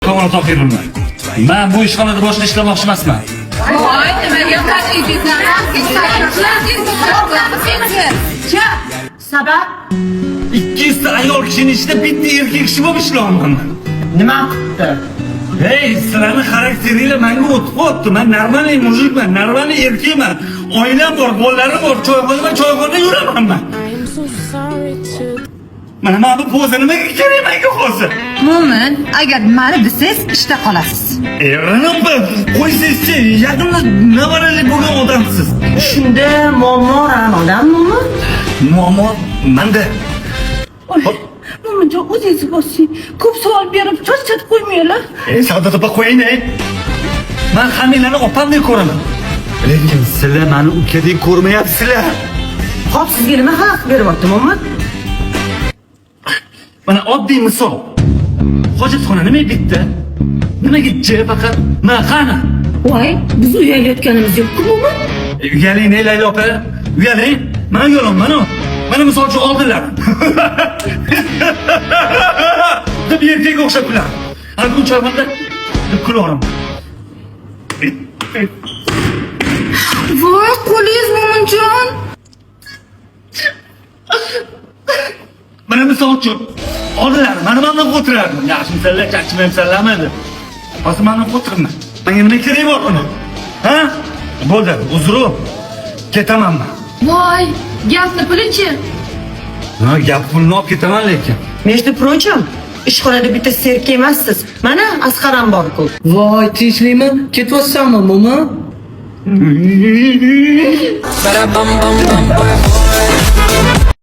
Kamol Tohirovna. Men bu ishxonada boshqa ishlamoqchi emasman. Voy, nimaga qaraysan? Sabab? 200 ta ayol kishining ichida bitta erkak kishi bo'lib ishlayapman. Nima qildi? Hey, sizlarning xarakteringlar menga o'tib, men normalniy mujikman, normalniy erkakman. Oilam bor, bolalarim bor, choyxonada yuraman men. Mana bu poza nimaga kerak menga hozir? Mo'min, agar mani desangiz ishda qolasiz. Ranapa, qo'ysangchi, yaqinda navarali bo'lgan odamsiz. Shunda muammo odammi? Muammo menda. Mo'minjon, o'zingiz boshing. Ko'p savol berib, charchatib qo'ymanglar. Savdo topa qo'ying. Men hammanglarni opamdek ko'raman. Lekin sizlar meni ukadek ko'rmayapsizlar. Hop, sizga nima haq beryapti, Mo'min? Mana oddiy misol. Hojatxona nima bitta? Nimaga faqat qani? Voy, biz uyalayotganimiz yo'q-ku, Mo'min. Uyaling ne Layla opa? Uyaling. Men yo'lim mana. Mana misol uchun oldilar. Deb erkakga o'xshab kuladi. Ana bu choyxonada deb kulaman. Voy, qo'lingiz Mo'minjon. Mana misol uchun oldilar. Mana mendan o'tirardim. Yaxshi misollar chaqchimayapsanlarmi? Hozir mendan o'tirma. Menga nima kerak bor uni? Ha? Bo'ldi, uzr. Ketaman men. Voy, gapni puli-chi? Ha, gap pulni olib ketaman lekin. Между прочим, ishxonada bitta serka emassiz. Mana Asqaram bor-ku. Voy, tinchlikmi? Ketyapsanmi, Mo'min? Ba-da-bum, bum, bum, bum.